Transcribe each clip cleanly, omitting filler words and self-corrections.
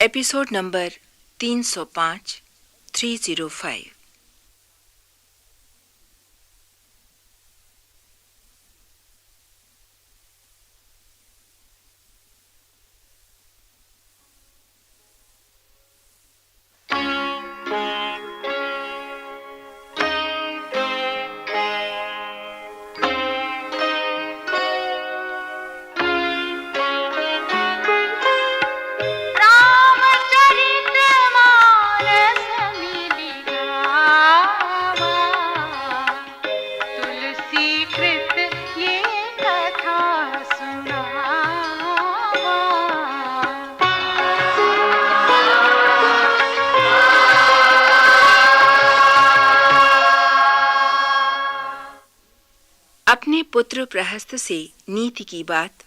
Episode number 305 305। अपने पुत्र प्रहस्त से नीति की बात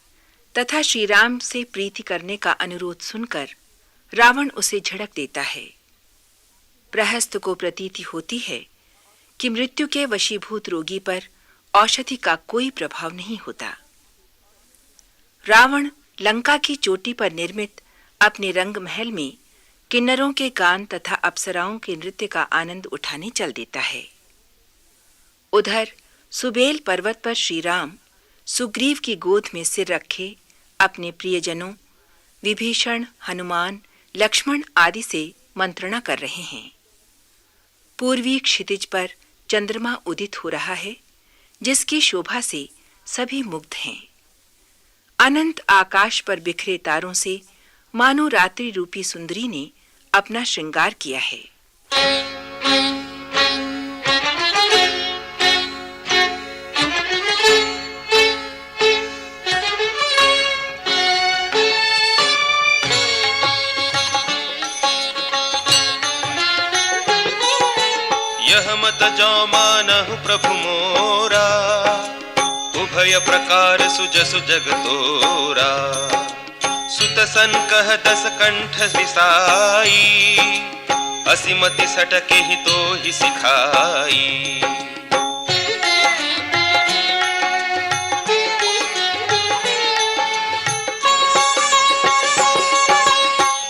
तथा श्री राम से प्रीति करने का अनुरोध सुनकर रावण उसे झड़क देता है। प्रहस्त को प्रतीति होती है कि मृत्यु के वशीभूत रोगी पर औषधि का कोई प्रभाव नहीं होता। रावण लंका की चोटी पर निर्मित अपने रंग महल में किन्नरों के गान तथा अप्सराओं के नृत्य का आनंद उठाने चल देता है। उधर सुबेल पर्वत पर श्री राम सुग्रीव की गोद में सिर रखे अपने प्रियजनों विभीषण, हनुमान, लक्ष्मण आदि से मंत्रणा कर रहे हैं। पूर्वी क्षितिज पर चंद्रमा उदित हो रहा है, जिसकी शोभा से सभी मुग्ध हैं। अनंत आकाश पर बिखरे तारों से मानो रात्रि रूपी सुंदरी ने अपना श्रृंगार किया है। यह मत जो मानहु प्रभु मोरा, उभय प्रकार सुजसु जग तोरा। सुत सन कह दस कंठ विसाई, असिमति सटके ही तो ही सिखाई।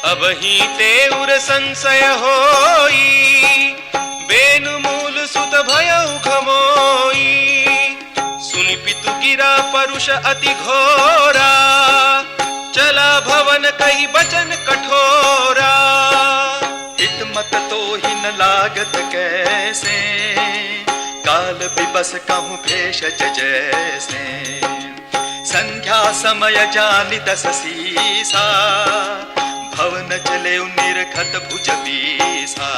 अब ही ते उर संशय होई, बेनु मूल सुत भयउ घमोई। सुनि पितु गिरा परुष अति घोरा, चला भवन कही बचन कठोरा। हित मत तो ही न लागत कैसे, काल विबस कहूँ भेषज जैसे। संध्या समय जानि दस सीसा, भवन चले निरखत भुज बीसा।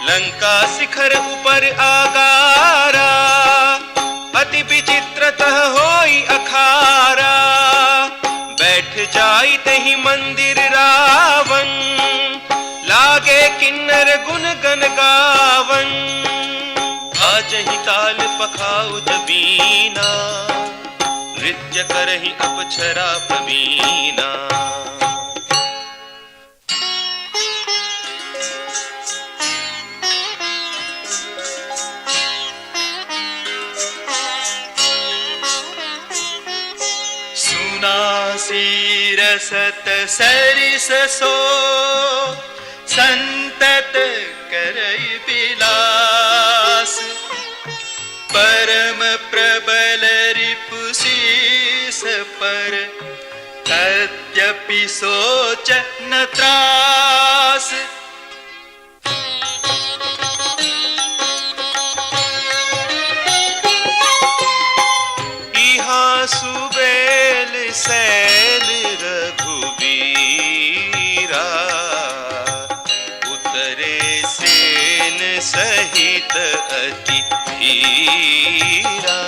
लंका शिखर ऊपर आगारा, अति विचित्रतः होई अखारा। बैठ जाई तही मंदिर रावण, लागे किन्नर गुण गन गावन। आज ही काल पखाउ जबीना, नृत्य करहि अपक्षरा प्रवीणा। रसत सरिस सो, संतत करई विलास। परम प्रबल रिपु शीस पर, तद्यपि सोच न त्रास। इहाँ सुबेल सैल रघुबीरा, उतरे सेन सहित अति धीरा।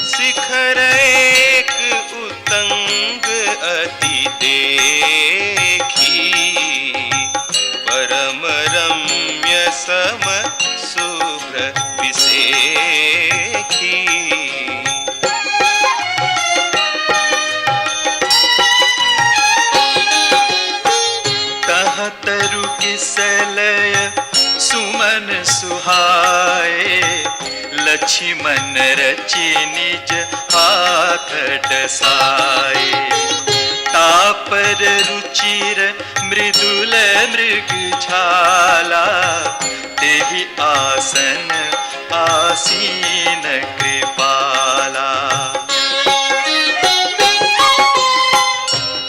शिखर एक उतंग अति देखी, परम रम्य सम शुभ्र विसेखी। तरु किसलय सुमन सुहाए, लक्ष्मण रचि निज हाथ डसाए। तापर रुचिर मृदुल मृगछाला, तेहि आसन आसीन कृपाला।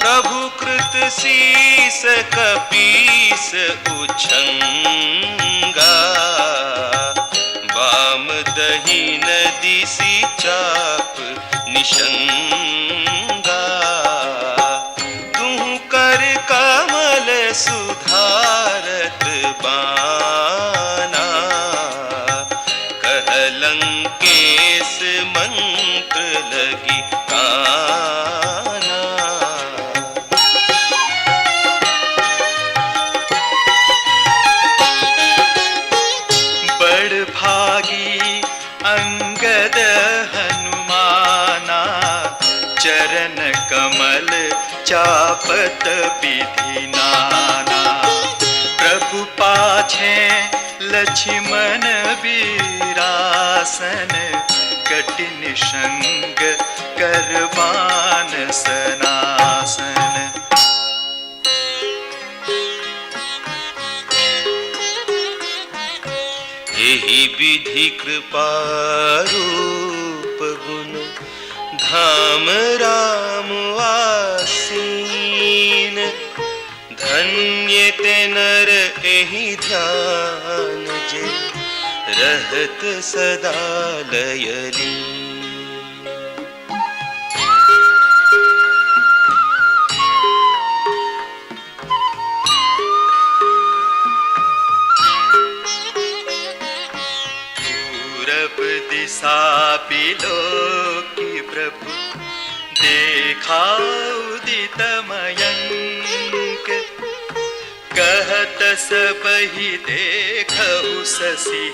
प्रभु कृत शीस कपीस उछंगा, वाम दहिन दिशि चाप निशंगा। तुहु कर कमल सुधारत बाना, कहलंकेश मंत्र लगी काना। बड़ भागी अंगद हनुमाना, चरण कमल चापत विधि नाना। प्रभु पाछे लक्ष्मण वीरासन, कठिन संग करबान सनासन। एहि विधि कृपा रूप गुण, धाम राम आसीन। धन्य ते नर एहि ध्यान जे, रहत सदा लयलीन। पूरब दिशा बिलोकी प्रभु, देखा उदित मयंक। कहत सबहि देखहु शशि,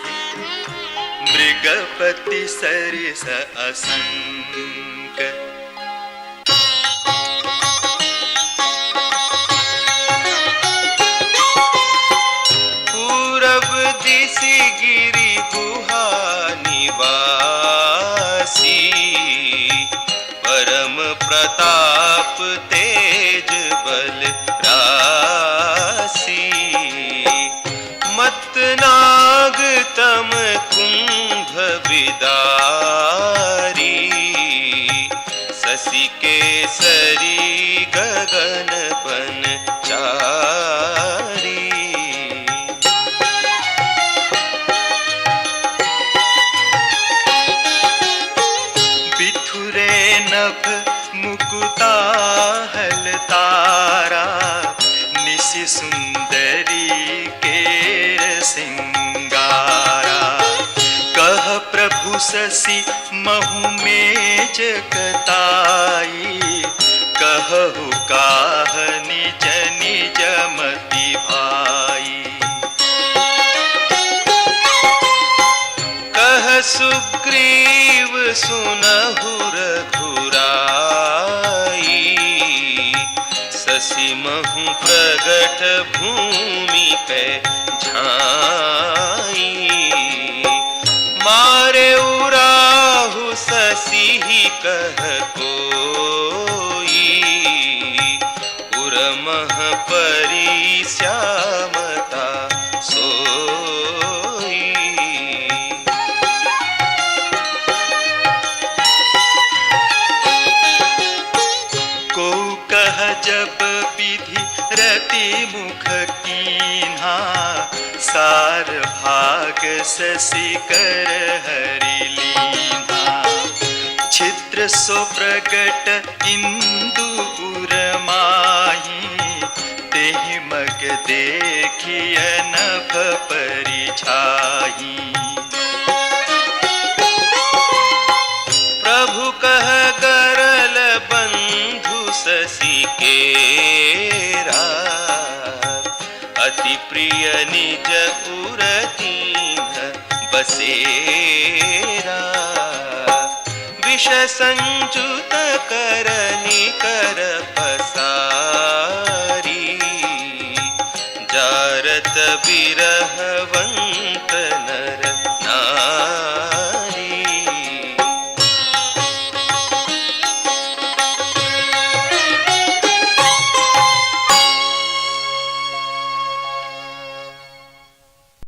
मृगपति सरिस असंक। पूरब दिशि गिरि गुहा निवासी, परम प्रताप तेज बल राशि। मत नाग तम कुंभ विदारी, शशि केसरी गगन बन चारी। बिथुरे नभ मुकुता हलतारा, निशि सुंदरी केर सिंगारा। कह प्रभु शशि महु मेज कताई, कहु काह निज निज मति भाई। कह सुग्रीव सुनहु रघुराई, शशि महु प्रगट भूमि पे झाई। मारे उराहु शशि ही कह कोई, उरमह परि श्यामता सोई। को कह जब विधि रति मुख कीन्हा, सार भाग शशि कर हरि लीन्हा। छिद्र सो प्रगट इंदु उर माही, तेहि मग देखिय नभ परिछाही। प्रभु कह गरल बंधु शशि केरा, अति प्रिय निज उर दीन बसेरा। विष संजुत करनि कर पसारी, जारत बिरह